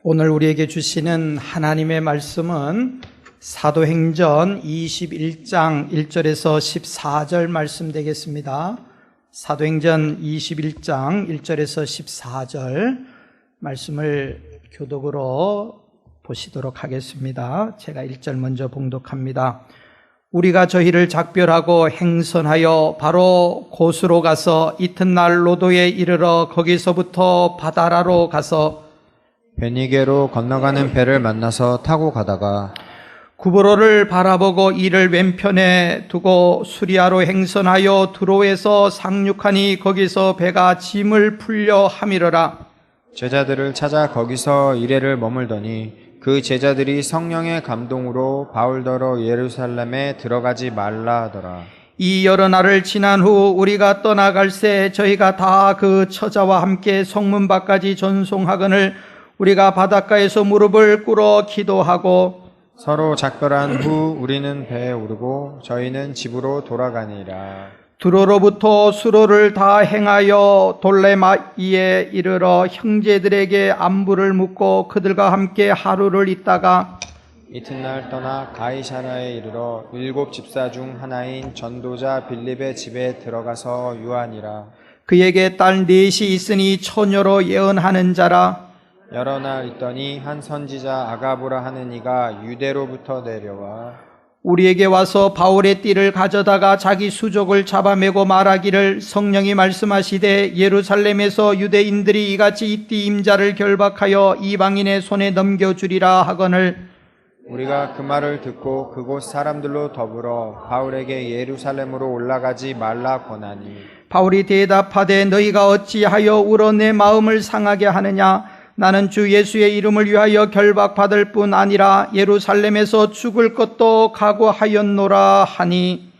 오늘 우리에게 주시는 하나님의 말씀은 사도행전 21장 1절에서 14절 말씀 되겠습니다. 사도행전 21장 1절에서 14절 말씀을 교독으로 보시도록 하겠습니다. 제가 1절 먼저 봉독합니다. 우리가 저희를 작별하고 행선하여 바로 고수로 가서 이튿날 로도에 이르러 거기서부터 바다라로 가서 베니게로 건너가는 배를 만나서 타고 가다가 구브로를 바라보고 이를 왼편에 두고 수리아로 행선하여 두로에서 상륙하니 거기서 배가 짐을 풀려 함이러라. 제자들을 찾아 거기서 이레를 머물더니 그 제자들이 성령의 감동으로 바울더러 예루살렘에 들어가지 말라 하더라. 이 여러 날을 지난 후 우리가 떠나갈새 저희가 다 그 처자와 함께 성문 밖까지 전송하거늘 우리가 바닷가에서 무릎을 꿇어 기도하고 서로 작별한 후 우리는 배에 오르고 저희는 집으로 돌아가니라. 두로로부터 수로를 다 행하여 돌레마이에 이르러 형제들에게 안부를 묻고 그들과 함께 하루를 있다가 이튿날 떠나 가이사라에 이르러 7 집사 중 하나인 전도자 빌립의 집에 들어가서 유하니라. 그에게 딸 넷이 있으니 처녀로 예언하는 자라. 여러 날 있더니 한 선지자 아가보라 하는 이가 유대로부터 내려와 우리에게 와서 바울의 띠를 가져다가 자기 수족을 잡아매고 말하기를 성령이 말씀하시되 예루살렘에서 유대인들이 이같이 이 띠 임자를 결박하여 이방인의 손에 넘겨주리라 하거늘 우리가 그 말을 듣고 그곳 사람들로 더불어 바울에게 예루살렘으로 올라가지 말라 권하니 바울이 대답하되 너희가 어찌하여 울어 내 마음을 상하게 하느냐. 나는 주 예수의 이름을 위하여 결박받을 뿐 아니라 예루살렘에서 죽을 것도 각오하였노라 하니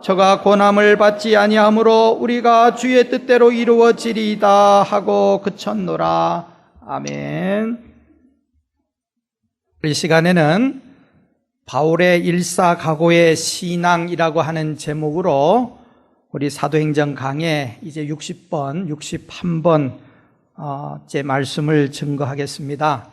저가 고난을 받지 아니하므로 우리가 주의 뜻대로 이루어지리이다 하고 그쳤노라. 아멘. 이 시간에는 바울의 일사각오의 신앙이라고 하는 제목으로 우리 사도행전 강의 이제 60번, 61번 제 말씀을 증거하겠습니다.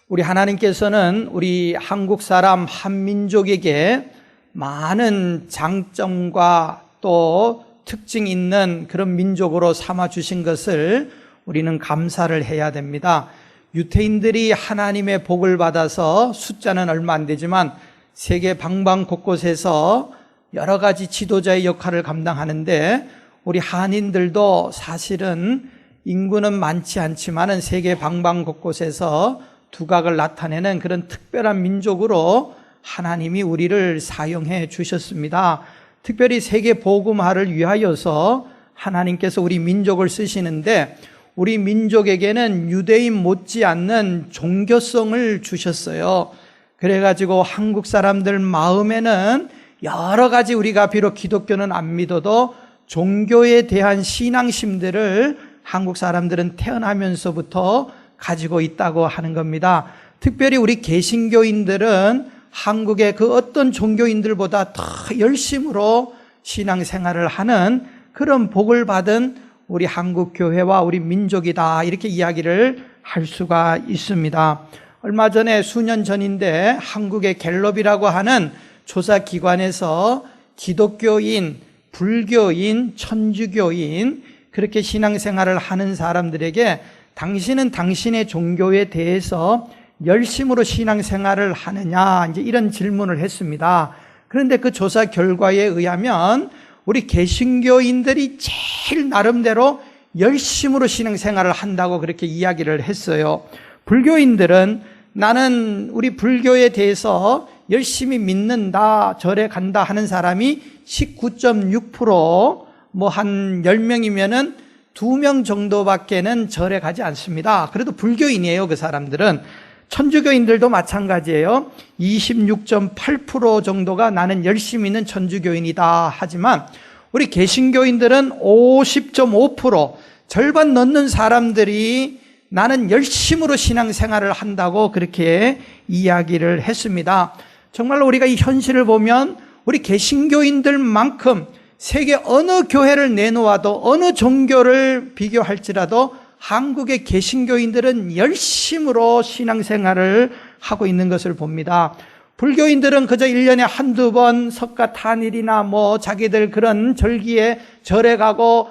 우리 하나님께서는 우리 한국 사람 한민족에게 많은 장점과 또 특징 있는 그런 민족으로 삼아주신 것을 우리는 감사를 해야 됩니다. 유태인들이 하나님의 복을 받아서 숫자는 얼마 안 되지만 세계 방방 곳곳에서 여러 가지 지도자의 역할을 감당하는데 우리 한인들도 사실은 인구는 많지 않지만은 세계 방방 곳곳에서 두각을 나타내는 그런 특별한 민족으로 하나님이 우리를 사용해 주셨습니다. 특별히 세계 복음화를 위하여서 하나님께서 우리 민족을 쓰시는데 우리 민족에게는 유대인 못지않는 종교성을 주셨어요. 그래가지고 한국 사람들 마음에는 여러 가지 우리가 비록 기독교는 안 믿어도 종교에 대한 신앙심들을 한국 사람들은 태어나면서부터 가지고 있다고 하는 겁니다. 특별히 우리 개신교인들은 한국의 그 어떤 종교인들보다 더 열심으로 신앙생활을 하는 그런 복을 받은 우리 한국 교회와 우리 민족이다 이렇게 이야기를 할 수가 있습니다. 얼마 전에 수년 전인데 한국의 갤럽이라고 하는 조사기관에서 기독교인, 불교인, 천주교인 그렇게 신앙생활을 하는 사람들에게 당신은 당신의 종교에 대해서 열심으로 신앙생활을 하느냐 이제 이런 질문을 했습니다. 그런데 그 조사 결과에 의하면 우리 개신교인들이 제일 나름대로 열심으로 신앙생활을 한다고 그렇게 이야기를 했어요. 불교인들은 나는 우리 불교에 대해서 열심히 믿는다, 절에 간다 하는 사람이 19.6%, 뭐 한 10명이면은 2명 정도밖에는 절에 가지 않습니다. 그래도 불교인이에요, 그 사람들은. 천주교인들도 마찬가지예요. 26.8% 정도가 나는 열심히 있는 천주교인이다 하지만 우리 개신교인들은 50.5%, 절반 넘는 사람들이 나는 열심으로 신앙생활을 한다고 그렇게 이야기를 했습니다. 정말로 우리가 이 현실을 보면 우리 개신교인들만큼 세계 어느 교회를 내놓아도 어느 종교를 비교할지라도 한국의 개신교인들은 열심으로 신앙생활을 하고 있는 것을 봅니다. 불교인들은 그저 1년에 한두 번 석가탄일이나 자기들 그런 절기에 절에 가고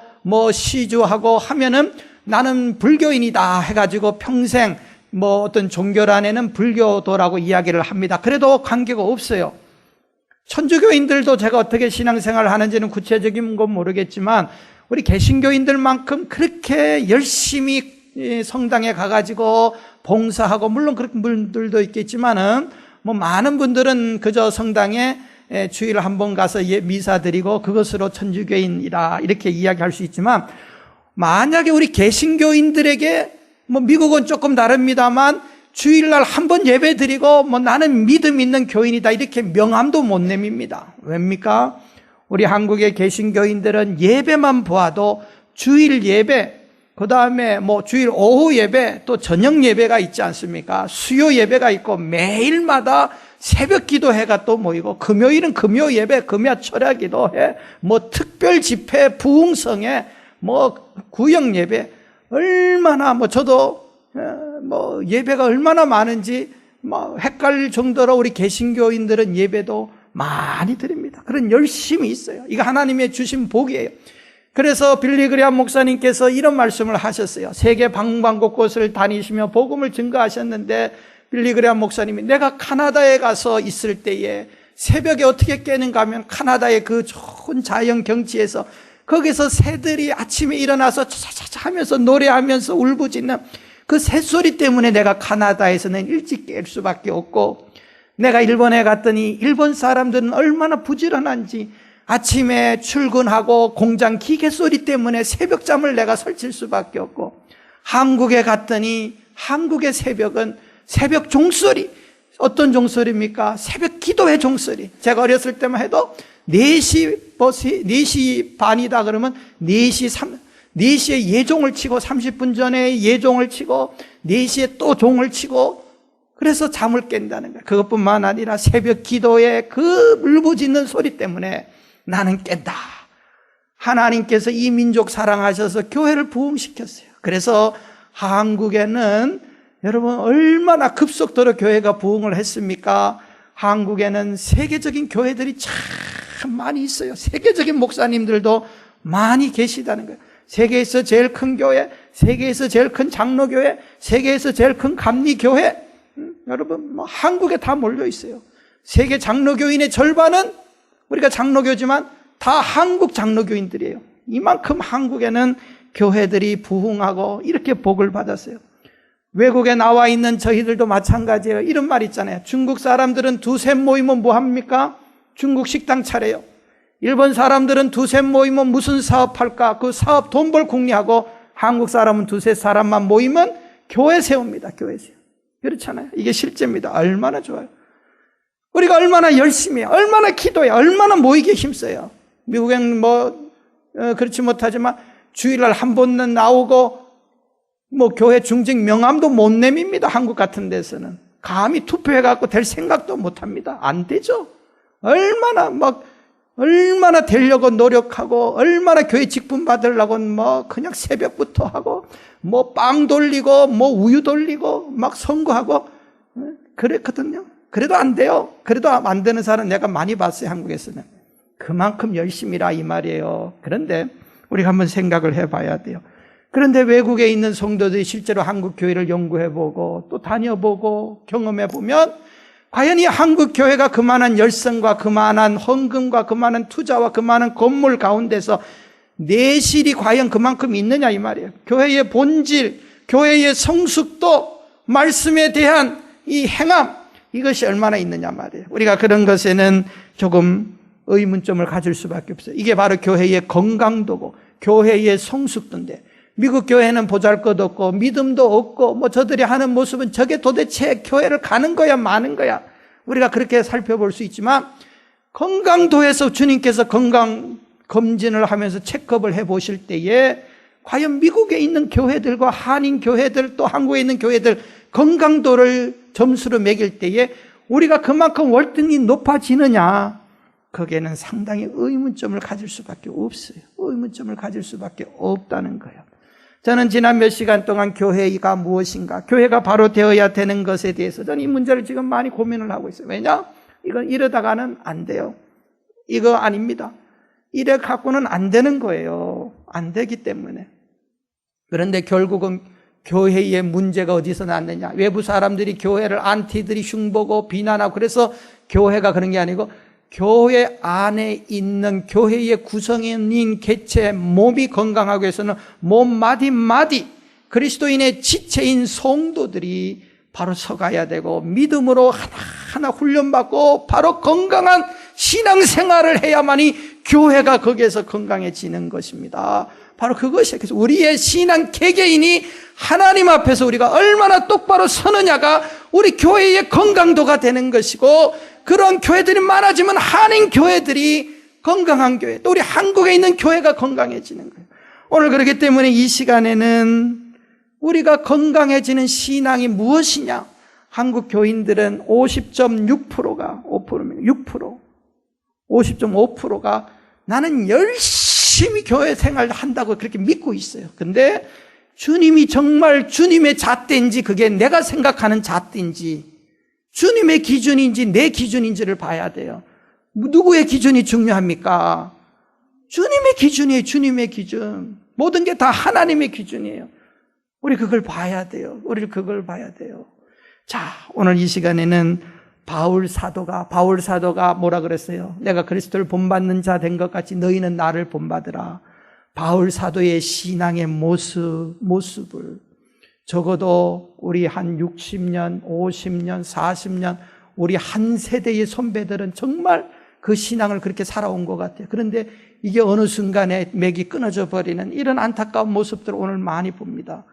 시주하고 하면은 나는 불교인이다 해가지고 평생 어떤 종교란에는 불교도라고 이야기를 합니다. 그래도 관계가 없어요. 천주교인들도 제가 어떻게 신앙생활을 하는지는 구체적인 건 모르겠지만 우리 개신교인들만큼 그렇게 열심히 성당에 가가지고 봉사하고, 물론 그런 분들도 있겠지만은 많은 분들은 그저 성당에 주일에 한 번 가서 미사 드리고 그것으로 천주교인이라 이렇게 이야기할 수 있지만, 만약에 우리 개신교인들에게 미국은 조금 다릅니다만 주일날 한 번 예배 드리고 나는 믿음 있는 교인이다 이렇게 명함도 못 내밉니다. 왜입니까? 우리 한국의 개신교인들은 예배만 보아도 주일 예배, 그 다음에 주일 오후 예배, 또 저녁 예배가 있지 않습니까? 수요 예배가 있고 매일마다 새벽 기도회가 또 모이고, 금요일은 금요 예배, 금야 철야 기도회, 특별 집회, 부흥성회, 구역 예배, 얼마나 저도 예배가 얼마나 많은지 헷갈릴 정도로 우리 개신교인들은 예배도 많이 드립니다. 그런 열심이 있어요. 이거 하나님의 주신 복이에요. 그래서 빌리 그레이엄 목사님께서 이런 말씀을 하셨어요. 세계 방방곳곳을 다니시며 복음을 증거하셨는데, 빌리 그레이엄 목사님이 내가 카나다에 가서 있을 때에 새벽에 어떻게 깨는가 하면 카나다의 그 좋은 자연 경치에서 거기서 새들이 아침에 일어나서 차차차 하면서 노래하면서 울부짖는 그 새소리 때문에 내가 카나다에서는 일찍 깰 수밖에 없고, 내가 일본에 갔더니 일본 사람들은 얼마나 부지런한지 아침에 출근하고 공장 기계 소리 때문에 새벽잠을 내가 설칠 수밖에 없고, 한국에 갔더니 한국의 새벽은 새벽 종소리, 어떤 종소리입니까? 새벽 기도회 종소리. 제가 어렸을 때만 해도 4시 반이다 그러면 4시에 예종을 치고 30분 전에 예종을 치고 4시에 또 종을 치고, 그래서 잠을 깬다는 거예요. 그것뿐만 아니라 새벽 기도의 그 울부짖는 소리 때문에 나는 깬다. 하나님께서 이 민족 사랑하셔서 교회를 부흥시켰어요. 그래서 한국에는 여러분 얼마나 급속도로 교회가 부흥을 했습니까? 한국에는 세계적인 교회들이 참 많이 있어요. 세계적인 목사님들도 많이 계시다는 거예요. 세계에서 제일 큰 교회, 세계에서 제일 큰 장로교회, 세계에서 제일 큰 감리교회, 여러분 한국에 다 몰려 있어요. 세계 장로교인의 절반은 우리가 장로교지만 다 한국 장로교인들이에요. 이만큼 한국에는 교회들이 부흥하고 이렇게 복을 받았어요. 외국에 나와 있는 저희들도 마찬가지예요. 이런 말 있잖아요. 중국 사람들은 두세 모이면 뭐 합니까? 중국 식당 차려요. 일본 사람들은 두세 모이면 무슨 사업할까? 그 사업 돈 벌 궁리하고, 한국 사람은 두세 사람만 모이면 교회 세웁니다. 교회 세워. 그렇잖아요. 이게 실제입니다. 얼마나 좋아요. 우리가 얼마나 열심히 해요. 얼마나 기도해요. 얼마나 모이기에 힘써요. 미국엔 그렇지 못하지만 주일날 한 번은 나오고 교회 중직 명함도 못 내밉니다. 한국 같은 데서는. 감히 투표해갖고 될 생각도 못 합니다. 안 되죠. 얼마나 되려고 노력하고, 얼마나 교회 직분 받으려고 그냥 새벽부터 하고, 빵 돌리고, 우유 돌리고, 선거하고, 그랬거든요. 그래도 안 돼요. 그래도 안 되는 사람 내가 많이 봤어요, 한국에서는. 그만큼 열심히라 이 말이에요. 그런데 우리가 한번 생각을 해봐야 돼요. 그런데 외국에 있는 성도들이 실제로 한국 교회를 연구해보고 또 다녀보고 경험해보면, 과연 이 한국 교회가 그만한 열성과 그만한 헌금과 그만한 투자와 그만한 건물 가운데서 내실이 과연 그만큼 있느냐 이 말이에요. 교회의 본질, 교회의 성숙도, 말씀에 대한 이 행함, 이것이 얼마나 있느냐 말이에요. 우리가 그런 것에는 조금 의문점을 가질 수밖에 없어요. 이게 바로 교회의 건강도고 교회의 성숙도인데, 미국 교회는 보잘것없고 믿음도 없고 저들이 하는 모습은 저게 도대체 교회를 가는 거야 마는 거야, 우리가 그렇게 살펴볼 수 있지만, 건강도에서 주님께서 건강 검진을 하면서 체크업을 해보실 때에 과연 미국에 있는 교회들과 한인 교회들, 또 한국에 있는 교회들 건강도를 점수로 매길 때에 우리가 그만큼 월등히 높아지느냐, 거기에는 상당히 의문점을 가질 수밖에 없어요. 의문점을 가질 수밖에 없다는 거예요. 저는 지난 몇 시간 동안 교회가 무엇인가, 교회가 바로 되어야 되는 것에 대해서 저는 이 문제를 지금 많이 고민을 하고 있어요. 왜냐? 이건 이러다가는 안 돼요. 이거 아닙니다. 이래 갖고는 안 되는 거예요. 안 되기 때문에. 그런데 결국은 교회의 문제가 어디서 났느냐? 외부 사람들이 교회를 안티들이 흉보고 비난하고, 그래서 교회가 그런 게 아니고 교회 안에 있는 교회의 구성원인 개체 몸이 건강하기 위해서는 몸 마디마디 그리스도인의 지체인 성도들이 바로 서가야 되고, 믿음으로 하나하나 훈련받고 바로 건강한 신앙생활을 해야만이 교회가 거기에서 건강해지는 것입니다. 바로 그것이에요. 그래서 우리의 신앙 개개인이 하나님 앞에서 우리가 얼마나 똑바로 서느냐가 우리 교회의 건강도가 되는 것이고, 그런 교회들이 많아지면 한인 교회들이 건강한 교회, 또 우리 한국에 있는 교회가 건강해지는 거예요. 오늘 그렇기 때문에 이 시간에는 우리가 건강해지는 신앙이 무엇이냐? 한국 교인들은 50.6%가 50.5%가 나는 열심히 교회 생활을 한다고 그렇게 믿고 있어요. 근데 주님이 정말 주님의 잣대인지, 그게 내가 생각하는 잣대인지, 주님의 기준인지 내 기준인지를 봐야 돼요. 누구의 기준이 중요합니까? 주님의 기준이에요. 주님의 기준. 모든 게 다 하나님의 기준이에요. 우리 그걸 봐야 돼요. 우리 그걸 봐야 돼요. 자, 오늘 이 시간에는 바울 사도가 뭐라 그랬어요? 내가 그리스도를 본받는 자 된 것 같이 너희는 나를 본받으라. 바울 사도의 신앙의 모습을 적어도 우리 한 60년, 50년, 40년 우리 한 세대의 선배들은 정말 그 신앙을 그렇게 살아온 것 같아요. 그런데 이게 어느 순간에 맥이 끊어져 버리는 이런 안타까운 모습들을 오늘 많이 봅니다.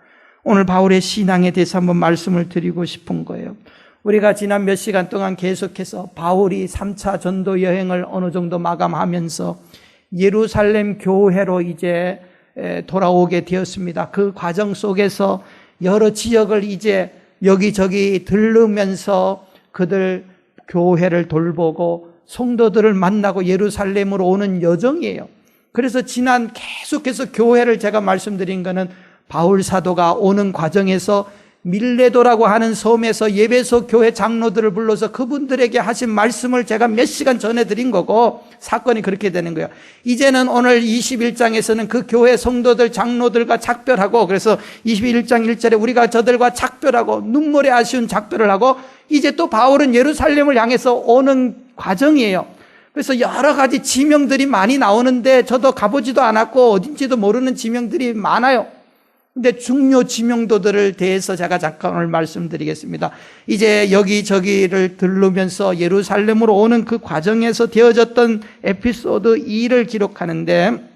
오늘 바울의 신앙에 대해서 한번 말씀을 드리고 싶은 거예요. 우리가 지난 몇 시간 동안 계속해서 바울이 3차 전도 여행을 어느 정도 마감하면서 예루살렘 교회로 이제 돌아오게 되었습니다. 그 과정 속에서 여러 지역을 이제 여기저기 들르면서 그들 교회를 돌보고 성도들을 만나고 예루살렘으로 오는 여정이에요. 그래서 지난 계속해서 교회를 제가 말씀드린 거는 바울 사도가 오는 과정에서 밀레도라고 하는 섬에서 예배소 교회 장로들을 불러서 그분들에게 하신 말씀을 제가 몇 시간 전해드린 거고, 사건이 그렇게 되는 거예요. 이제는 오늘 21장에서는 그 교회 성도들 장로들과 작별하고, 그래서 21장 1절에 우리가 저들과 작별하고 눈물의 아쉬운 작별을 하고, 이제 또 바울은 예루살렘을 향해서 오는 과정이에요. 그래서 여러 가지 지명들이 많이 나오는데 저도 가보지도 않았고 어딘지도 모르는 지명들이 많아요. 근데 중요 지명도들을 대해서 제가 잠깐 오늘 말씀드리겠습니다. 이제 여기저기를 들르면서 예루살렘으로 오는 그 과정에서 되어졌던 에피소드 2를 기록하는데,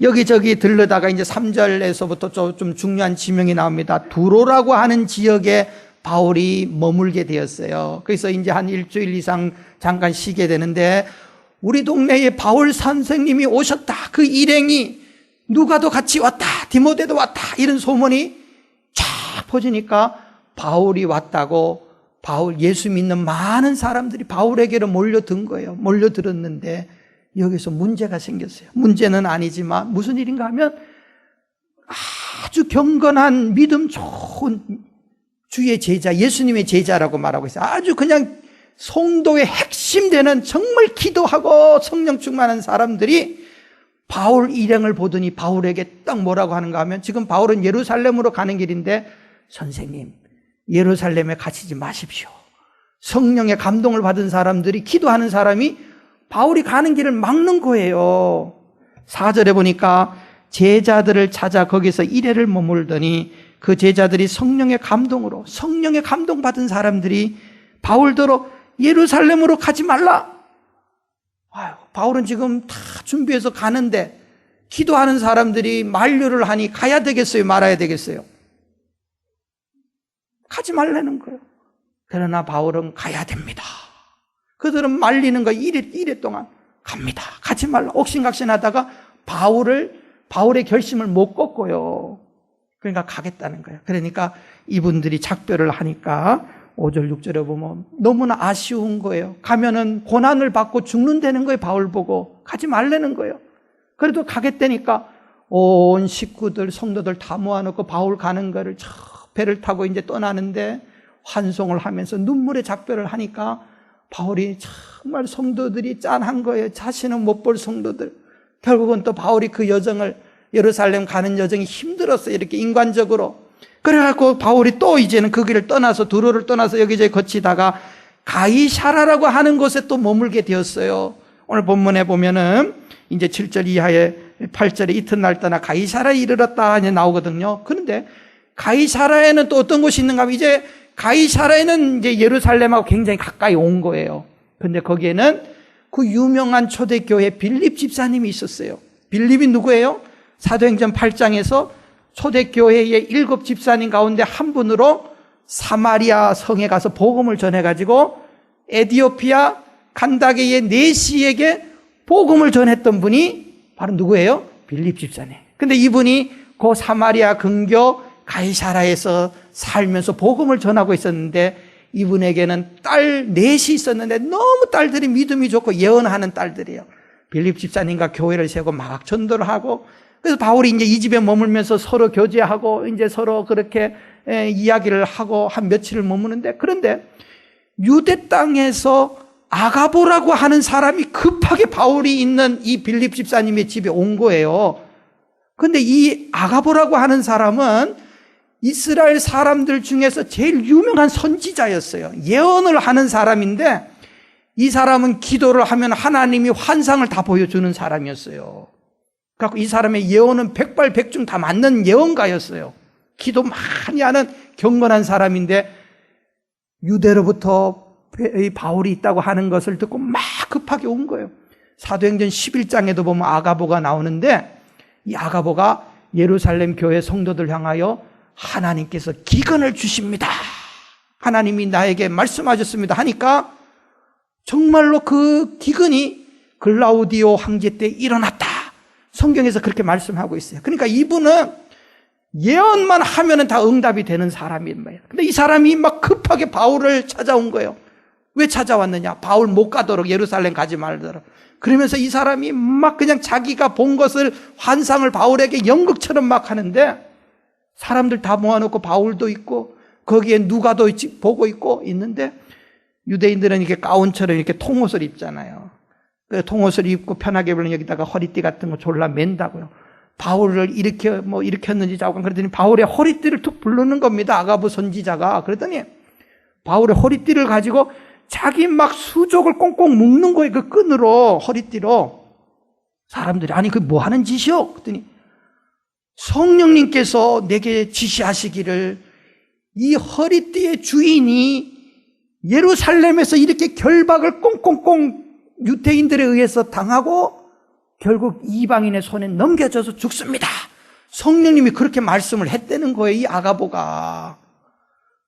여기저기 들르다가 이제 3절에서부터 좀 중요한 지명이 나옵니다. 두로라고 하는 지역에 바울이 머물게 되었어요. 그래서 이제 한 일주일 이상 잠깐 쉬게 되는데, 우리 동네에 바울 선생님이 오셨다, 그 일행이 누가도 같이 왔다, 디모데도 왔다, 이런 소문이 쫙 퍼지니까 바울이 왔다고 예수 믿는 많은 사람들이 바울에게로 몰려든 거예요. 몰려들었는데 여기서 문제가 생겼어요. 문제는 아니지만 무슨 일인가 하면 아주 경건한 믿음 좋은 주의 제자, 예수님의 제자라고 말하고 있어요. 아주 그냥 성도의 핵심 되는 정말 기도하고 성령 충만한 사람들이 바울 일행을 보더니 바울에게 딱 뭐라고 하는가 하면, 지금 바울은 예루살렘으로 가는 길인데, 선생님, 예루살렘에 갇히지 마십시오. 성령의 감동을 받은 사람들이, 기도하는 사람이 바울이 가는 길을 막는 거예요. 4절에 보니까 제자들을 찾아 거기서 이래를 머물더니 그 제자들이 성령의 감동으로, 성령의 감동받은 사람들이 바울더러 예루살렘으로 가지 말라. 아유, 바울은 지금 다 준비해서 가는데 기도하는 사람들이 만류를 하니 가야 되겠어요? 말아야 되겠어요? 가지 말라는 거예요. 그러나 바울은 가야 됩니다. 그들은 말리는 거 이래 동안 갑니다. 가지 말라. 옥신각신하다가 바울의 결심을 못 꺾고요. 그러니까 가겠다는 거예요. 그러니까 이분들이 작별을 하니까 5절 6절에 보면 너무나 아쉬운 거예요. 가면은 고난을 받고 죽는다는 거예요. 바울 보고 가지 말라는 거예요. 그래도 가겠다니까 온 식구들, 성도들 다 모아놓고 바울 가는 거를 저 배를 타고 이제 떠나는데 환송을 하면서 눈물의 작별을 하니까 바울이 정말 성도들이 짠한 거예요. 자신은 못 볼 성도들. 결국은 또 바울이 그 여정을, 예루살렘 가는 여정이 힘들었어요. 이렇게 인간적으로. 그래갖고 바울이 또 이제는 그 길을 떠나서, 두로를 떠나서 여기저기 거치다가 가이사라라고 하는 곳에 또 머물게 되었어요. 오늘 본문에 보면은 이제 7절 이하에 8절에 이튿날 떠나 가이사라에 이르렀다 이제 나오거든요. 그런데 가이사라에는 또 어떤 곳이 있는가 하면, 이제 가이사라에는 이제 예루살렘하고 굉장히 가까이 온 거예요. 근데 거기에는 그 유명한 초대교회 빌립 집사님이 있었어요. 빌립이 누구예요? 사도행전 8장에서 초대교회의 7 집사님 가운데 한 분으로 사마리아 성에 가서 복음을 전해가지고 에디오피아 칸다게의 네시에게 복음을 전했던 분이 바로 누구예요? 빌립 집사님. 근데 이분이 그 사마리아 근교 가이사라에서 살면서 복음을 전하고 있었는데, 이분에게는 딸 넷이 있었는데 너무 딸들이 믿음이 좋고 예언하는 딸들이에요. 빌립 집사님과 교회를 세우고 막 전도를 하고, 그래서 바울이 이제 이 집에 머물면서 서로 교제하고 이제 서로 그렇게 이야기를 하고 한 며칠을 머무는데, 그런데 유대 땅에서 아가보라고 하는 사람이 급하게 바울이 있는 이 빌립 집사님의 집에 온 거예요. 그런데 이 아가보라고 하는 사람은 이스라엘 사람들 중에서 제일 유명한 선지자였어요. 예언을 하는 사람인데, 이 사람은 기도를 하면 하나님이 환상을 다 보여주는 사람이었어요. 그래서 이 사람의 예언은 백발백중 다 맞는 예언가였어요. 기도 많이 하는 경건한 사람인데, 유대로부터 바울이 있다고 하는 것을 듣고 막 급하게 온 거예요. 사도행전 11장에도 보면 아가보가 나오는데, 이 아가보가 예루살렘 교회 성도들 향하여 하나님께서 기근을 주십니다, 하나님이 나에게 말씀하셨습니다 하니까 정말로 그 기근이 글라우디오 황제 때 일어났다. 성경에서 그렇게 말씀하고 있어요. 그러니까 이분은 예언만 하면은 다 응답이 되는 사람인 거예요. 근데 이 사람이 막 급하게 바울을 찾아온 거예요. 왜 찾아왔느냐? 바울 못 가도록, 예루살렘 가지 말도록. 그러면서 이 사람이 막 그냥 자기가 본 것을, 환상을 바울에게 연극처럼 막 하는데, 사람들 다 모아놓고 바울도 있고 거기에 누가도 보고 있는데, 유대인들은 이렇게 가운처럼 이렇게 통옷을 입잖아요. 그 통옷을 입고 편하게 입으면 여기다가 허리띠 같은 거 졸라 맨다고요. 바울을 일으켰는지 자고, 그랬더니 바울의 허리띠를 툭 부르는 겁니다. 아가부 선지자가. 그랬더니 바울의 허리띠를 가지고 자기 막 수족을 꽁꽁 묶는 거예요. 그 끈으로, 허리띠로. 사람들이 아니 그 뭐 하는 짓이요? 그랬더니 성령님께서 내게 지시하시기를, 이 허리띠의 주인이 예루살렘에서 이렇게 결박을 꽁꽁꽁 유대인들에 의해서 당하고 결국 이방인의 손에 넘겨져서 죽습니다. 성령님이 그렇게 말씀을 했다는 거예요, 이 아가보가.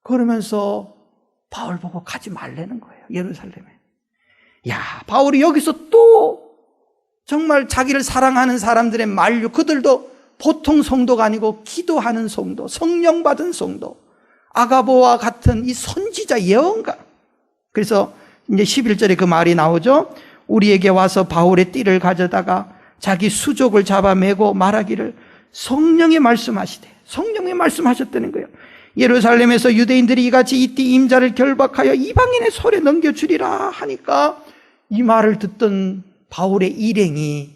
그러면서 바울 보고 가지 말라는 거예요, 예루살렘에. 야, 바울이 여기서 또 정말 자기를 사랑하는 사람들의 만류, 그들도 보통 성도가 아니고 기도하는 성도, 성령 받은 성도, 아가보와 같은 이 선지자 예언가. 그래서 이제 11절에 그 말이 나오죠. 우리에게 와서 바울의 띠를 가져다가 자기 수족을 잡아매고 말하기를, 성령이 말씀하시되, 성령이 말씀하셨다는 거예요. 예루살렘에서 유대인들이 이같이 이 띠 임자를 결박하여 이방인의 손에 넘겨주리라 하니까, 이 말을 듣던 바울의 일행이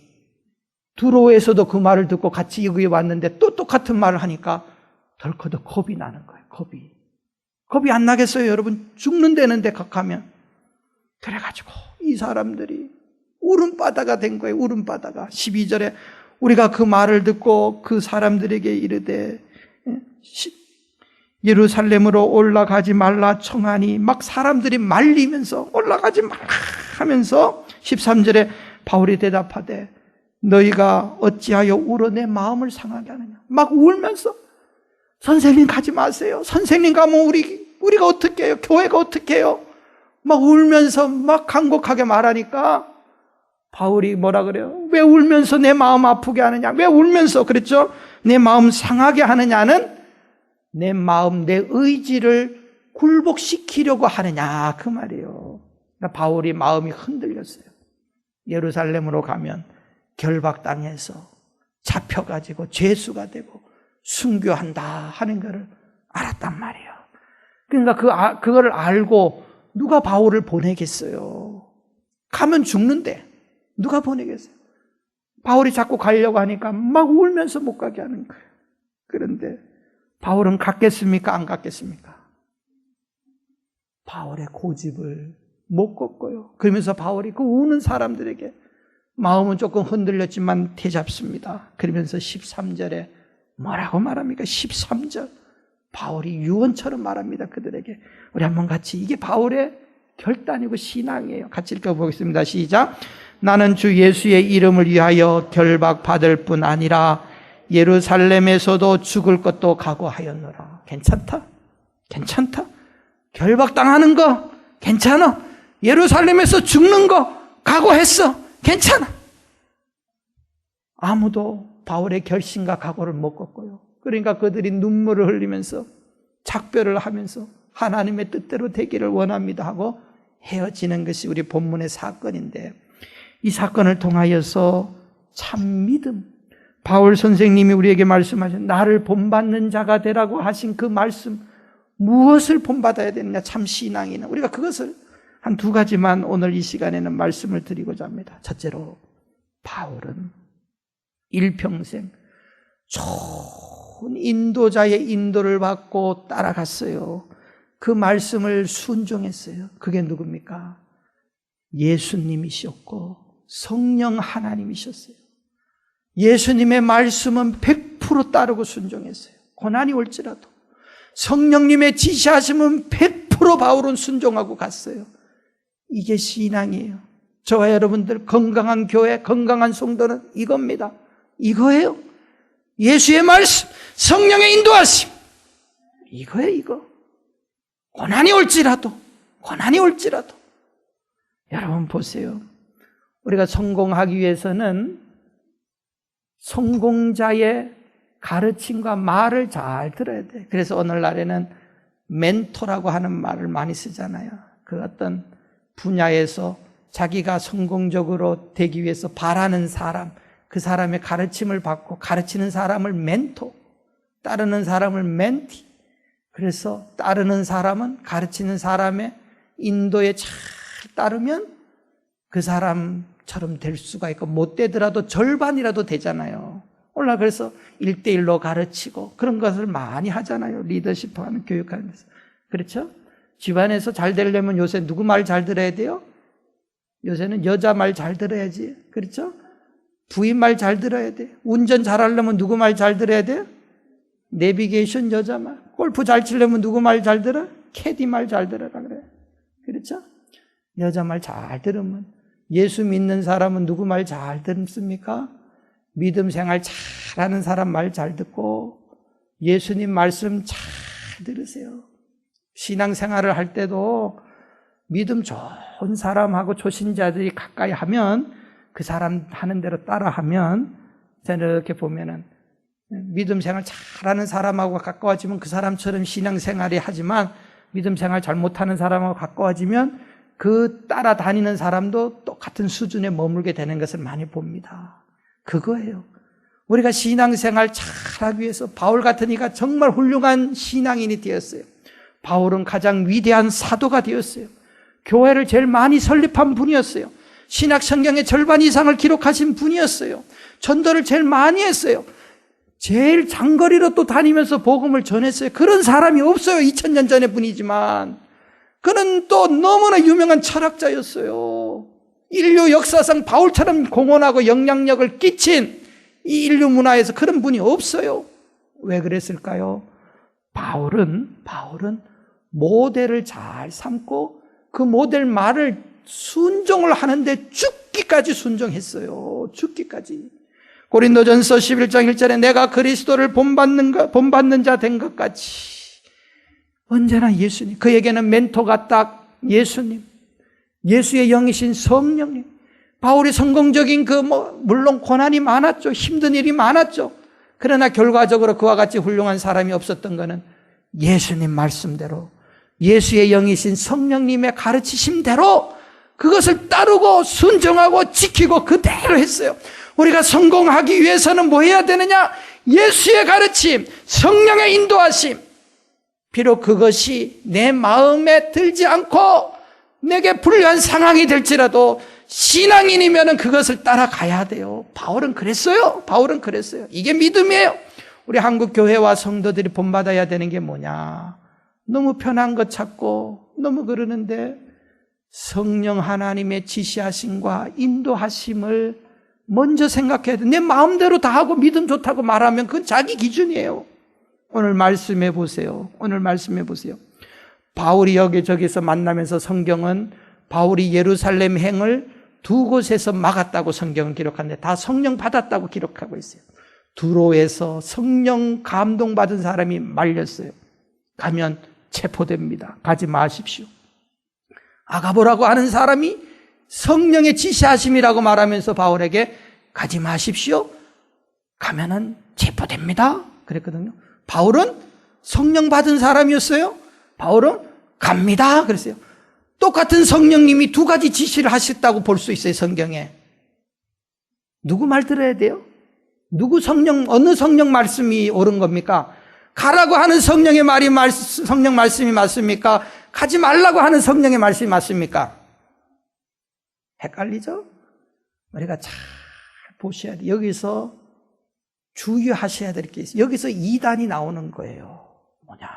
두로에서도 그 말을 듣고 같이 여기에 왔는데 또 똑같은 말을 하니까 덜커덕 겁이 나는 거예요. 겁이 안 나겠어요, 여러분? 죽는다는데 각하면. 그래가지고 이 사람들이 울음바다가 된 거예요. 울음바다가. 12절에 우리가 그 말을 듣고 그 사람들에게 이르되 예루살렘으로 올라가지 말라 청하니, 막 사람들이 말리면서 올라가지 말라 하면서 13절에 바울이 대답하되 너희가 어찌하여 울어 내 마음을 상하게 하느냐. 막 울면서 선생님 가지 마세요. 선생님 가면 우리가 어떻게 해요? 교회가 어떻게 해요? 막 울면서 막 간곡하게 말하니까 바울이 뭐라 그래요? 왜 울면서 내 마음 아프게 하느냐? 왜 울면서, 그랬죠? 내 마음 상하게 하느냐는 내 마음, 내 의지를 굴복시키려고 하느냐, 그 말이에요. 그러니까 바울이 마음이 흔들렸어요. 예루살렘으로 가면 결박당해서 잡혀가지고 죄수가 되고 순교한다 하는 것을 알았단 말이에요. 그러니까 그거를 알고 누가 바울을 보내겠어요? 가면 죽는데 누가 보내겠어요? 바울이 자꾸 가려고 하니까 막 울면서 못 가게 하는 거예요. 그런데 바울은 갔겠습니까? 안 갔겠습니까? 바울의 고집을 못 꺾어요. 그러면서 바울이 그 우는 사람들에게 마음은 조금 흔들렸지만 되잡습니다. 그러면서 13절에 뭐라고 말합니까? 13절 바울이 유언처럼 말합니다. 그들에게. 우리 한번 같이, 이게 바울의 결단이고 신앙이에요. 같이 읽어보겠습니다. 시작. 나는 주 예수의 이름을 위하여 결박받을 뿐 아니라 예루살렘에서도 죽을 것도 각오하였노라. 괜찮다? 괜찮다? 결박당하는 거 괜찮아? 예루살렘에서 죽는 거 각오했어? 괜찮아? 아무도 바울의 결심과 각오를 못 꺾어요. 그러니까 그들이 눈물을 흘리면서 작별을 하면서 하나님의 뜻대로 되기를 원합니다 하고 헤어지는 것이 우리 본문의 사건인데, 이 사건을 통하여서 참 믿음, 바울 선생님이 우리에게 말씀하신 나를 본받는 자가 되라고 하신 그 말씀, 무엇을 본받아야 되느냐, 참 신앙이나 우리가 그것을 한 두 가지만 오늘 이 시간에는 말씀을 드리고자 합니다. 첫째로 바울은 일평생 좋은 인도자의 인도를 받고 따라갔어요. 그 말씀을 순종했어요. 그게 누굽니까? 예수님이셨고 성령 하나님이셨어요. 예수님의 말씀은 100% 따르고 순종했어요. 고난이 올지라도 성령님의 지시하심은 100% 바울은 순종하고 갔어요. 이게 신앙이에요. 저와 여러분들 건강한 교회, 건강한 성도는 이겁니다. 이거예요. 예수의 말씀, 성령의 인도하심, 이거예요. 이거. 고난이 올지라도 여러분 보세요. 우리가 성공하기 위해서는 성공자의 가르침과 말을 잘 들어야 돼. 그래서 오늘날에는 멘토라고 하는 말을 많이 쓰잖아요. 그 어떤 분야에서 자기가 성공적으로 되기 위해서 바라는 사람, 그 사람의 가르침을 받고 가르치는 사람을 멘토, 따르는 사람을 멘티. 그래서 따르는 사람은 가르치는 사람의 인도에 잘 따르면 그 사람처럼 될 수가 있고, 못 되더라도 절반이라도 되잖아요. 오늘 그래서 1대1로 가르치고 그런 것을 많이 하잖아요. 리더십하는 교육하는 데서. 그렇죠? 집안에서 잘 되려면 요새 누구 말 잘 들어야 돼요? 요새는 여자 말 잘 들어야지. 그렇죠? 부인 말 잘 들어야 돼. 운전 잘하려면 누구 말 잘 들어야 돼요? 내비게이션 여자 말. 골프 잘 치려면 누구 말 잘 들어? 캐디 말 잘 들어라 그래. 그렇죠? 여자 말 잘 들으면. 예수 믿는 사람은 누구 말 잘 듣습니까? 믿음 생활 잘하는 사람 말 잘 듣고 예수님 말씀 잘 들으세요. 신앙생활을 할 때도 믿음 좋은 사람하고 초신자들이 가까이 하면, 그 사람 하는 대로 따라하면, 이렇게 보면은 믿음 생활 잘하는 사람하고 가까워지면 그 사람처럼 신앙생활이 하지만, 믿음 생활 잘 못하는 사람하고 가까워지면 그 따라다니는 사람도 똑같은 수준에 머물게 되는 것을 많이 봅니다. 그거예요. 우리가 신앙생활 잘하기 위해서 바울 같은 이가 정말 훌륭한 신앙인이 되었어요. 바울은 가장 위대한 사도가 되었어요. 교회를 제일 많이 설립한 분이었어요. 신약 성경의 절반 이상을 기록하신 분이었어요. 전도를 제일 많이 했어요. 제일 장거리로 또 다니면서 복음을 전했어요. 그런 사람이 없어요. 2000년 전의 분이지만 그는 또 너무나 유명한 철학자였어요. 인류 역사상 바울처럼 공헌하고 영향력을 끼친 이 인류 문화에서 그런 분이 없어요. 왜 그랬을까요? 바울은 모델을 잘 삼고 그 모델 말을 순종을 하는데 죽기까지 순종했어요. 죽기까지. 고린도전서 11장 1절에 내가 그리스도를 본받는 자 된 것 같이 언제나 예수님, 그에게는 멘토가 딱 예수님, 예수의 영이신 성령님. 바울이 성공적인 물론 고난이 많았죠. 힘든 일이 많았죠. 그러나 결과적으로 그와 같이 훌륭한 사람이 없었던 것은 예수님 말씀대로, 예수의 영이신 성령님의 가르치심대로 그것을 따르고 순종하고 지키고 그대로 했어요. 우리가 성공하기 위해서는 뭐 해야 되느냐? 예수의 가르침, 성령의 인도하심. 비록 그것이 내 마음에 들지 않고 내게 불리한 상황이 될지라도 신앙인이면 그것을 따라가야 돼요. 바울은 그랬어요. 이게 믿음이에요. 우리 한국 교회와 성도들이 본받아야 되는 게 뭐냐? 너무 편한 것 찾고 너무 그러는데 성령 하나님의 지시하심과 인도하심을 먼저 생각해야 돼. 내 마음대로 다 하고 믿음 좋다고 말하면 그건 자기 기준이에요. 오늘 말씀해 보세요. 바울이 여기저기서 만나면서 성경은 바울이 예루살렘 행을 두 곳에서 막았다고 성경은 기록하는데 다 성령 받았다고 기록하고 있어요. 두로에서 성령 감동받은 사람이 말렸어요. 가면 체포됩니다. 가지 마십시오. 아가보라고 하는 사람이 성령의 지시하심이라고 말하면서 바울에게 가지 마십시오. 가면은 체포됩니다. 그랬거든요. 바울은 성령 받은 사람이었어요. 바울은 갑니다. 그랬어요. 똑같은 성령님이 두 가지 지시를 하셨다고 볼 수 있어요, 성경에. 누구 말 들어야 돼요? 어느 성령 말씀이 옳은 겁니까? 가라고 하는 성령의 성령 말씀이 맞습니까? 가지 말라고 하는 성령의 말씀이 맞습니까? 헷갈리죠? 우리가 잘 보셔야 돼요. 여기서 주의하셔야 될 게 있어요. 여기서 이단이 나오는 거예요. 뭐냐?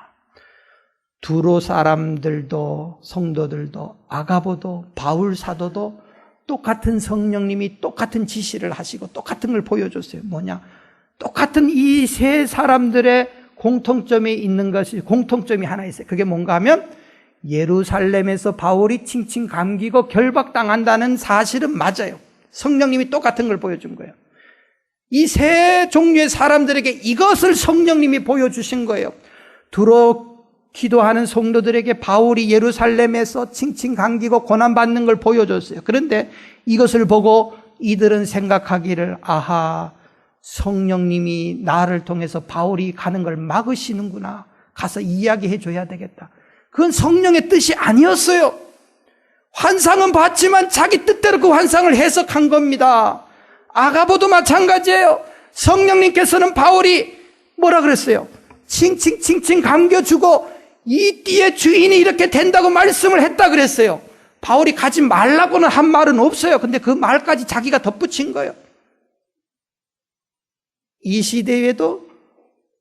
두로 사람들도 성도들도 아가보도 바울 사도도 똑같은 성령님이 똑같은 지시를 하시고 똑같은 걸 보여줬어요. 뭐냐? 똑같은 이 세 사람들의 공통점이 있는 것이 공통점이 하나 있어요. 그게 뭔가 하면 예루살렘에서 바울이 칭칭 감기고 결박당한다는 사실은 맞아요. 성령님이 똑같은 걸 보여준 거예요. 이 세 종류의 사람들에게 이것을 성령님이 보여주신 거예요. 두로 기도하는 성도들에게 바울이 예루살렘에서 칭칭 감기고 고난받는 걸 보여줬어요. 그런데 이것을 보고 이들은 생각하기를 아하, 성령님이 나를 통해서 바울이 가는 걸 막으시는구나. 가서 이야기해 줘야 되겠다. 그건 성령의 뜻이 아니었어요. 환상은 봤지만 자기 뜻대로 그 환상을 해석한 겁니다. 아가보도 마찬가지예요. 성령님께서는 바울이 뭐라 그랬어요? 칭칭칭칭 감겨주고 이 띠의 주인이 이렇게 된다고 말씀을 했다 그랬어요. 바울이 가지 말라고는 한 말은 없어요. 근데 그 말까지 자기가 덧붙인 거예요. 이 시대에도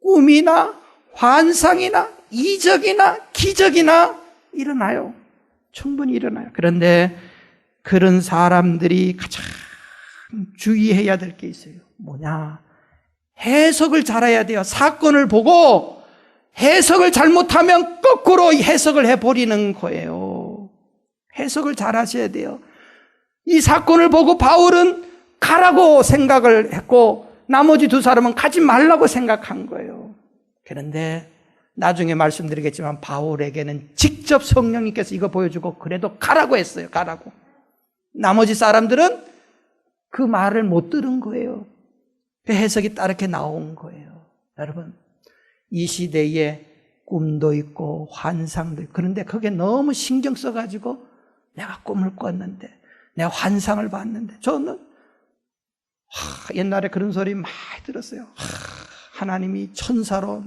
꿈이나 환상이나 이적이나 기적이나 일어나요. 충분히 일어나요. 그런데 그런 사람들이 가장 주의해야 될 게 있어요. 뭐냐? 해석을 잘해야 돼요. 사건을 보고 해석을 잘못하면 거꾸로 해석을 해버리는 거예요. 해석을 잘 하셔야 돼요. 이 사건을 보고 바울은 가라고 생각을 했고 나머지 두 사람은 가지 말라고 생각한 거예요. 그런데 나중에 말씀드리겠지만 바울에게는 직접 성령님께서 이거 보여주고 그래도 가라고 했어요. 가라고. 나머지 사람들은 그 말을 못 들은 거예요. 그 해석이 따르게 나온 거예요. 여러분, 이 시대에 꿈도 있고 환상도 있고 그런데 그게 너무 신경 써가지고 내가 꿈을 꿨는데 내가 환상을 봤는데 저는 옛날에 그런 소리 많이 들었어요. 하나님이 천사로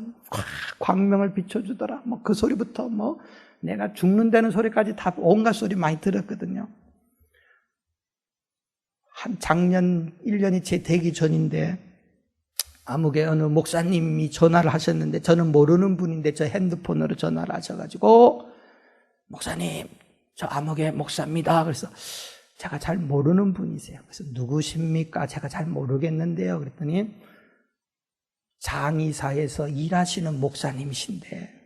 광명을 비춰주더라. 뭐 그 소리부터 뭐 내가 죽는다는 소리까지 다 온갖 소리 많이 들었거든요. 한 작년 1년이 채 되기 전인데 아무개 어느 목사님이 전화를 하셨는데 저는 모르는 분인데 저 핸드폰으로 전화를 하셔가지고 목사님 저 아무개 목사입니다. 그래서 제가 잘 모르는 분이세요. 그래서 누구십니까? 제가 잘 모르겠는데요. 그랬더니 장의사에서 일하시는 목사님이신데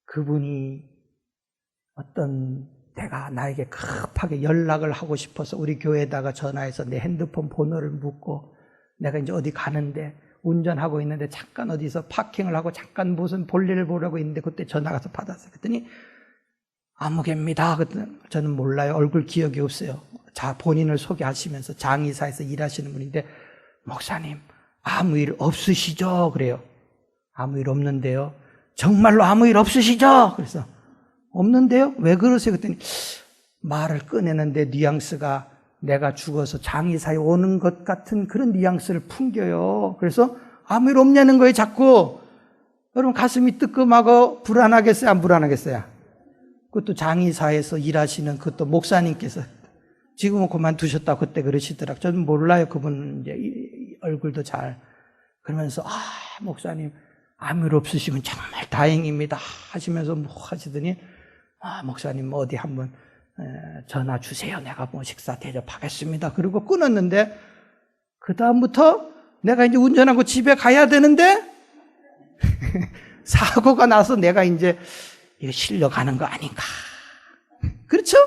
그분이 어떤 내가 나에게 급하게 연락을 하고 싶어서 우리 교회에다가 전화해서 내 핸드폰 번호를 묻고 내가 이제 어디 가는데 운전하고 있는데 잠깐 어디서 파킹을 하고 잠깐 무슨 볼일을 보려고 있는데 그때 전화 가서 받았어요. 그랬더니 아무개입니다. 그랬더니 저는 몰라요. 얼굴 기억이 없어요. 자, 본인을 소개하시면서 장의사에서 일하시는 분인데 목사님 아무 일 없으시죠? 그래요. 아무 일 없는데요. 정말로 아무 일 없으시죠? 그래서 없는데요? 왜 그러세요? 그랬더니 말을 꺼내는데 뉘앙스가 내가 죽어서 장의사에 오는 것 같은 그런 뉘앙스를 풍겨요. 그래서 아무 일 없냐는 거예요, 자꾸. 여러분 가슴이 뜨끔하고 불안하겠어요, 안 불안하겠어요? 그것도 장의사에서 일하시는 그것도 목사님께서 지금은 그만두셨다고 그때 그러시더라고요. 저는 몰라요, 그분 이제 얼굴도 잘. 그러면서 목사님 아무 일 없으시면 정말 다행입니다 하시면서 뭐 하시더니 목사님 어디 한번 전화 주세요. 내가 뭐 식사 대접하겠습니다. 그리고 끊었는데 그 다음부터 내가 이제 운전하고 집에 가야 되는데 사고가 나서 내가 이제 이거 실려가는 거 아닌가. 그렇죠?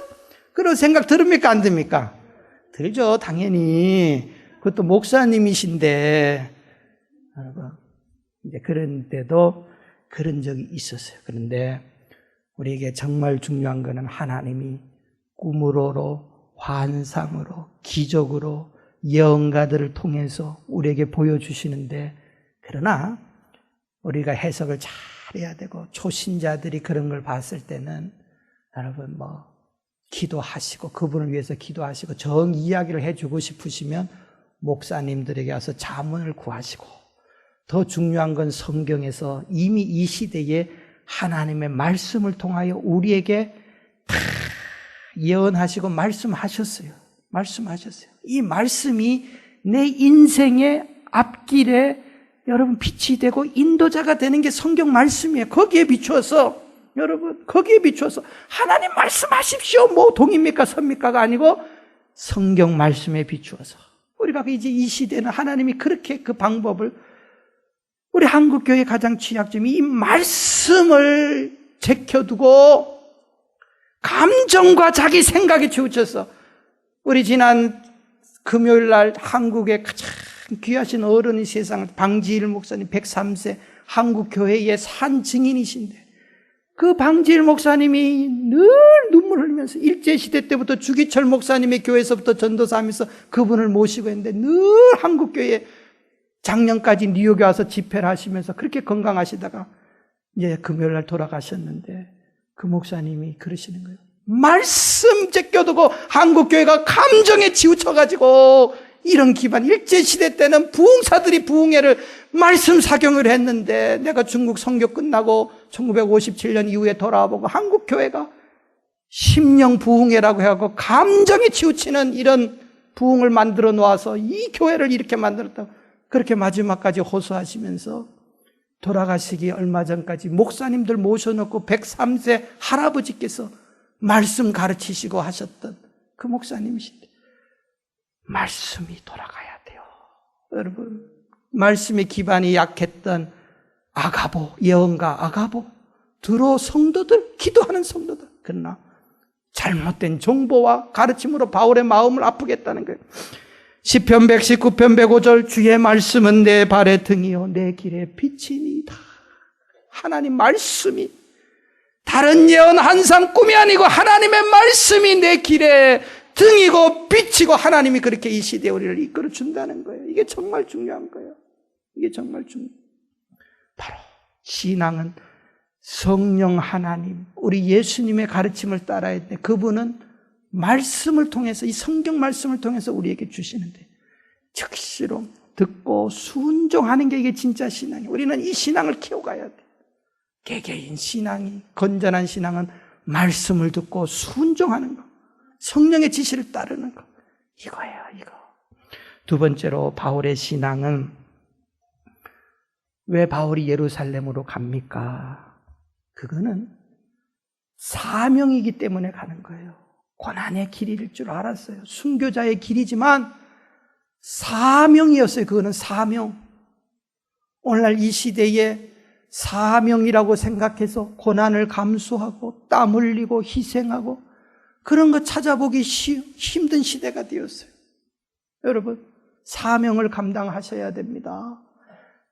그런 생각 들습니까? 안 듭니까? 들죠, 당연히. 그것도 목사님이신데, 여러분, 이제 그런데도 그런 적이 있었어요. 그런데 우리에게 정말 중요한 것은 하나님이 꿈으로, 환상으로, 기적으로, 예언가들을 통해서 우리에게 보여주시는데, 그러나 우리가 해석을 잘 해야 되고, 초신자들이 그런 걸 봤을 때는 여러분 기도하시고 그분을 위해서 기도하시고 정 이야기를 해주고 싶으시면 목사님들에게 와서 자문을 구하시고, 더 중요한 건 성경에서 이미 이 시대에 하나님의 말씀을 통하여 우리에게 다 예언하시고 말씀하셨어요. 이 말씀이 내 인생의 앞길에 여러분 빛이 되고 인도자가 되는 게 성경 말씀이에요. 거기에 비추어서 여러분, 거기에 비추어서 하나님 말씀하십시오. 뭐 동입니까 섭니까가 아니고 성경 말씀에 비추어서 우리가 이제 이 시대는 하나님이 그렇게 그 방법을, 우리 한국교회 가장 취약점이 이 말씀을 제껴두고 감정과 자기 생각에 치우쳐서, 우리 지난 금요일 날 한국의 가장 귀하신 어른이 세상을, 방지일 목사님 103세 한국교회의 산 증인이신데, 그 방지일 목사님이 늘 눈물 흘리면서 일제시대 때부터 주기철 목사님의 교회에서부터 전도사하면서 그분을 모시고 했는데 늘 한국교회, 작년까지 뉴욕에 와서 집회를 하시면서 그렇게 건강하시다가 이제 금요일 날 돌아가셨는데, 그 목사님이 그러시는 거예요. 말씀 제껴두고 한국교회가 감정에 치우쳐가지고 이런 기반, 일제시대 때는 부흥사들이 부흥회를 말씀 사경을 했는데, 내가 중국 선교 끝나고 1957년 이후에 돌아보고 한국교회가 심령 부흥회라고 해갖고 감정에 치우치는 이런 부흥을 만들어 놓아서 이 교회를 이렇게 만들었다고 그렇게 마지막까지 호소하시면서 돌아가시기 얼마 전까지 목사님들 모셔놓고 103세 할아버지께서 말씀 가르치시고 하셨던 그 목사님이신데, 말씀이 돌아가야 돼요. 여러분, 말씀의 기반이 약했던 아가보, 예언가 아가보, 들어 성도들, 기도하는 성도들, 그러나 잘못된 정보와 가르침으로 바울의 마음을 아프게 했다는 거예요. 시편 119편 105절, 주의 말씀은 내 발의 등이요 내 길의 빛이니이다. 하나님 말씀이, 다른 예언 한상 꿈이 아니고 하나님의 말씀이 내 길의 등이고 빛이고, 하나님이 그렇게 이 시대에 우리를 이끌어 준다는 거예요. 이게 정말 중요한 거예요. 이게 정말 바로 신앙은 성령 하나님, 우리 예수님의 가르침을 따라야 돼. 그분은 말씀을 통해서, 이 성경 말씀을 통해서 우리에게 주시는데, 즉시로 듣고 순종하는 게 이게 진짜 신앙이에요. 우리는 이 신앙을 키워가야 돼. 개개인 신앙이, 건전한 신앙은 말씀을 듣고 순종하는 거, 성령의 지시를 따르는 거, 이거예요, 이거. 두 번째로 바울의 신앙은, 왜 바울이 예루살렘으로 갑니까? 그거는 사명이기 때문에 가는 거예요. 고난의 길일 줄 알았어요. 순교자의 길이지만 사명이었어요. 그거는 사명. 오늘날 이 시대에 사명이라고 생각해서 고난을 감수하고 땀 흘리고 희생하고 그런 거 찾아보기 힘든 시대가 되었어요. 여러분, 사명을 감당하셔야 됩니다.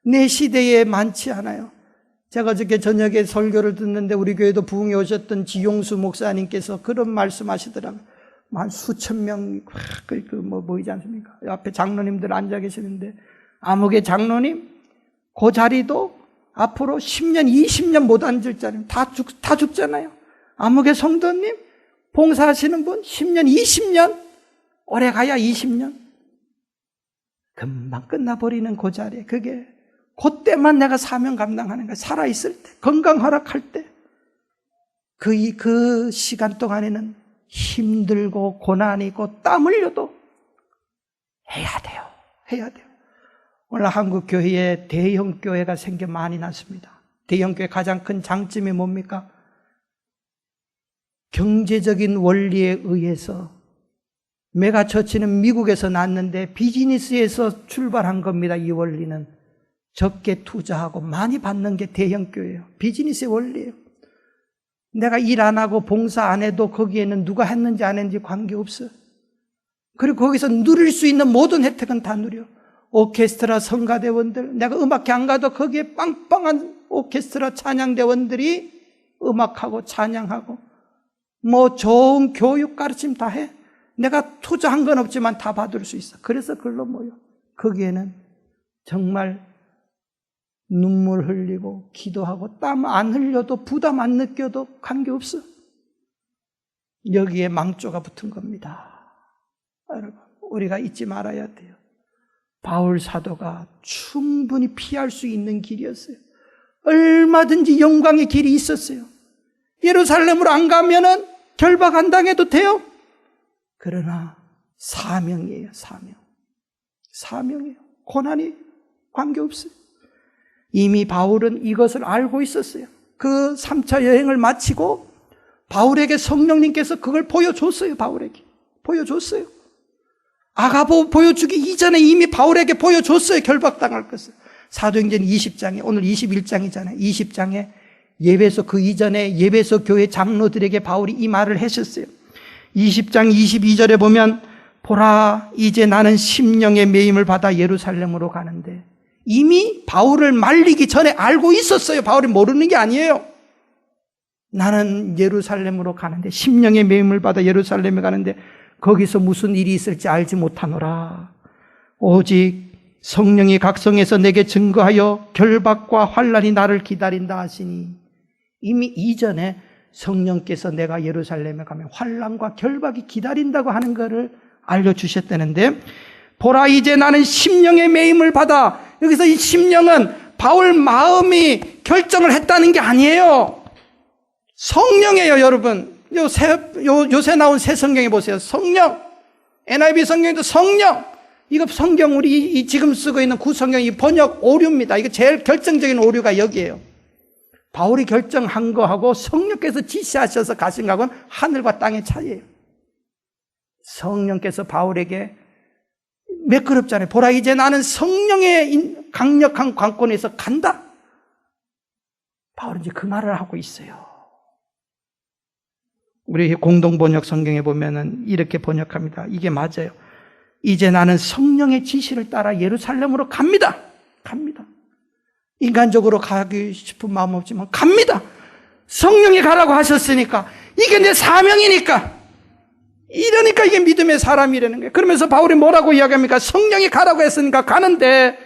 내 시대에 많지 않아요. 제가 어저께 저녁에 설교를 듣는데 우리 교회도 부흥에 오셨던 지용수 목사님께서 그런 말씀하시더라고요. 한 수천 명 보이지 않습니까? 앞에 장로님들 앉아 계시는데, 아무개 장로님 그 자리도 앞으로 10년 20년 못 앉을 자리는 다 죽잖아요. 아무개 성도님 봉사하시는 분 10년 20년 오래 가야 20년. 금방 끝나버리는 그 자리에 그때만 내가 사명 감당하는 거야. 살아있을 때, 건강 허락할 때. 그 시간 동안에는 힘들고 고난이 있고 땀 흘려도 해야 돼요. 오늘 한국 교회에 대형 교회가 생겨 많이 났습니다. 대형 교회 가장 큰 장점이 뭡니까? 경제적인 원리에 의해서 메가처치는 미국에서 났는데 비즈니스에서 출발한 겁니다. 이 원리는 적게 투자하고 많이 받는 게 대형 교회예요. 비즈니스의 원리예요. 내가 일 안 하고 봉사 안 해도 거기에는 누가 했는지 안 했는지 관계없어요. 그리고 거기서 누릴 수 있는 모든 혜택은 다 누려. 오케스트라 성가대원들, 내가 음악회 안 가도 거기에 빵빵한 오케스트라 찬양대원들이 음악하고 찬양하고 뭐 좋은 교육 가르침 다 해. 내가 투자한 건 없지만 다 받을 수 있어. 그래서 글로 모여. 거기에는 정말 눈물 흘리고 기도하고 땀 안 흘려도 부담 안 느껴도 관계없어. 여기에 망조가 붙은 겁니다. 여러분, 우리가 잊지 말아야 돼요. 바울 사도가 충분히 피할 수 있는 길이었어요. 얼마든지 영광의 길이 있었어요. 예루살렘으로 안 가면은 결박 안 당해도 돼요. 그러나 사명이에요. 사명이에요. 고난이 관계없어요. 이미 바울은 이것을 알고 있었어요. 그 3차 여행을 마치고 바울에게 성령님께서 그걸 보여줬어요. 바울에게 보여줬어요. 아가보 보여주기 이전에 이미 바울에게 보여줬어요. 결박당할 것을. 사도행전 20장에, 오늘 21장이잖아요. 20장에 예배소, 그 이전에 예배소 교회 장로들에게 바울이 이 말을 하셨어요. 20장 22절에 보면 보라, 이제 나는 심령의 매임을 받아 예루살렘으로 가는데, 이미 바울을 말리기 전에 알고 있었어요. 바울이 모르는 게 아니에요. 나는 예루살렘으로 가는데, 심령의 매임을 받아 예루살렘에 가는데 거기서 무슨 일이 있을지 알지 못하노라. 오직 성령이 각성해서 내게 증거하여 결박과 환난이 나를 기다린다 하시니, 이미 이전에 성령께서 내가 예루살렘에 가면 환난과 결박이 기다린다고 하는 것을 알려주셨다는데, 보라, 이제 나는 심령의 매임을 받아. 여기서 이 심령은 바울 마음이 결정을 했다는 게 아니에요. 성령이에요. 여러분, 요새 나온 새 성경에 보세요. 성령, NIV 성경에도 성령. 이거 성경 우리 지금 쓰고 있는 구성경 이 번역 오류입니다. 이거 제일 결정적인 오류가 여기에요. 바울이 결정한 거하고 성령께서 지시하셔서 가신 거하고는 하늘과 땅의 차이예요. 성령께서 바울에게 매끄럽잖아요. 보라, 이제 나는 성령의 강력한 관권에서 간다. 바울은 이제 그 말을 하고 있어요. 우리 공동번역 성경에 보면은 이렇게 번역합니다. 이게 맞아요. 이제 나는 성령의 지시를 따라 예루살렘으로 갑니다. 인간적으로 가기 싶은 마음 없지만 갑니다. 성령이 가라고 하셨으니까, 이게 내 사명이니까. 이러니까 이게 믿음의 사람이라는 거예요. 그러면서 바울이 뭐라고 이야기합니까? 성령이 가라고 했으니까 가는데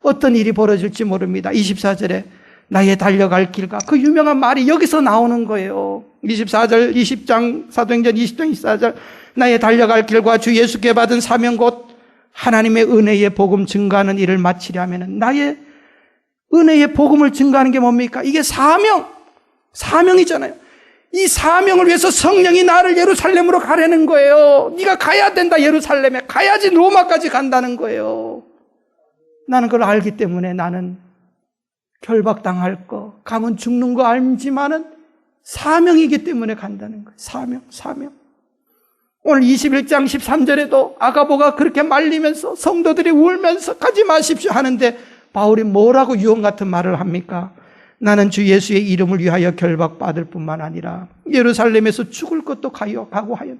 어떤 일이 벌어질지 모릅니다. 24절에 나의 달려갈 길과, 그 유명한 말이 여기서 나오는 거예요. 24절, 20장, 사도행전 20장 24절, 나의 달려갈 길과 주 예수께 받은 사명 곧 하나님의 은혜의 복음 증가하는 일을 마치려면, 나의 은혜의 복음을 증가하는 게 뭡니까? 이게 사명이잖아요. 이 사명을 위해서 성령이 나를 예루살렘으로 가라는 거예요. 네가 가야 된다. 예루살렘에 가야지 로마까지 간다는 거예요. 나는 그걸 알기 때문에 나는 결박당할 거, 가면 죽는 거 알지만은 사명이기 때문에 간다는 거예요. 사명. 오늘 21장 13절에도 아가보가 그렇게 말리면서 성도들이 울면서 가지 마십시오 하는데 바울이 뭐라고 유언 같은 말을 합니까? 나는 주 예수의 이름을 위하여 결박받을 뿐만 아니라 예루살렘에서 죽을 것도 각오하였노라.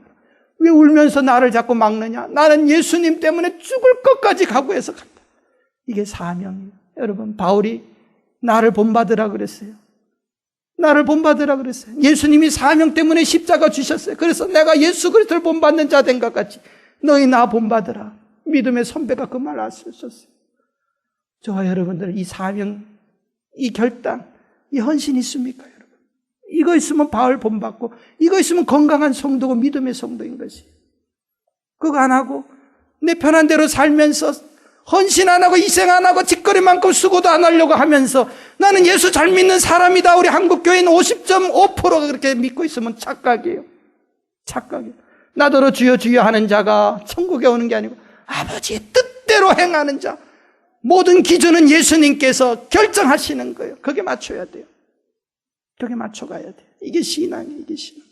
왜 울면서 나를 자꾸 막느냐? 나는 예수님 때문에 죽을 것까지 각오해서 간다. 이게 사명이에요. 여러분, 바울이 나를 본받으라 그랬어요. 예수님이 사명 때문에 십자가 주셨어요. 그래서 내가 예수 그리스도를 본받는 자 된 것 같이 너희 나 본받으라. 믿음의 선배가 그 말 하셨어요. 저와 여러분들 이 사명, 이 결단, 이 헌신이 있습니까, 여러분? 이거 있으면 바울 본받고, 이거 있으면 건강한 성도고 믿음의 성도인 것이. 그거 안 하고 내 편한 대로 살면서 헌신 안 하고 희생 안 하고 직거래만큼 수고도 안 하려고 하면서 나는 예수 잘 믿는 사람이다. 우리 한국교회는 50.5%가 그렇게 믿고 있으면 착각이에요. 착각이에요. 나더러 주여 주여 하는 자가 천국에 오는 게 아니고 아버지의 뜻대로 행하는 자. 모든 기준은 예수님께서 결정하시는 거예요. 거기에 맞춰야 돼요. 거기에 맞춰가야 돼요. 이게 신앙이에요. 이게 신앙.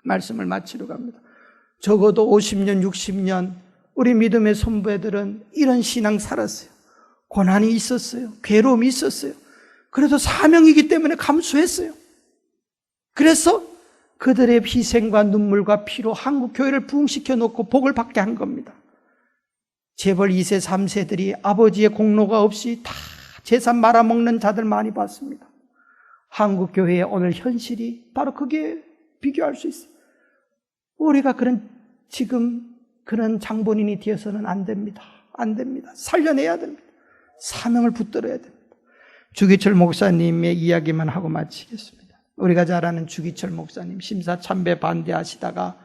말씀을 마치러 갑니다. 적어도 50년, 60년 우리 믿음의 선배들은 이런 신앙 살았어요. 고난이 있었어요. 괴로움이 있었어요. 그래도 사명이기 때문에 감수했어요. 그래서 그들의 희생과 눈물과 피로 한국 교회를 부흥시켜 놓고 복을 받게 한 겁니다. 재벌 2세, 3세들이 아버지의 공로가 없이 다 재산 말아먹는 자들 많이 봤습니다. 한국 교회의 오늘 현실이 바로 그게 비교할 수 있어요. 우리가 지금 그런 장본인이 되어서는 안 됩니다. 안 됩니다. 살려내야 됩니다. 사명을 붙들어야 됩니다. 주기철 목사님의 이야기만 하고 마치겠습니다. 우리가 잘 아는 주기철 목사님, 심사참배 반대하시다가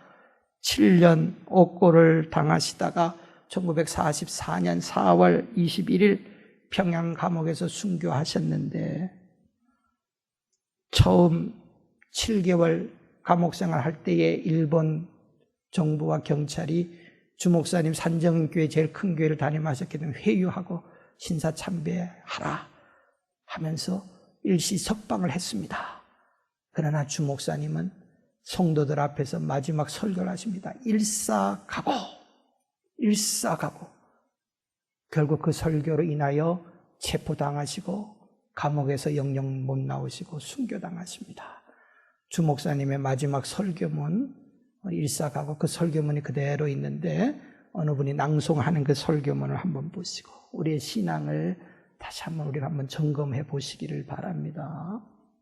7년 옥고를 당하시다가 1944년 4월 21일 평양 감옥에서 순교하셨는데 처음 7개월 감옥생활 할 때에 일본 정부와 경찰이 주 목사님 산정교회 제일 큰 교회를 담임하셨기 때문에 회유하고 신사참배하라 하면서 일시 석방을 했습니다. 그러나 주 목사님은 성도들 앞에서 마지막 설교를 하십니다. 일사가고 결국 그 설교로 인하여 체포당하시고 감옥에서 영영 못 나오시고 순교당하십니다. 주 목사님의 마지막 설교문 일사가고 그 설교문이 그대로 있는데 어느 분이 낭송하는 그 설교문을 한번 보시고 우리의 신앙을 다시 한번 우리가 한번 점검해 보시기를 바랍니다.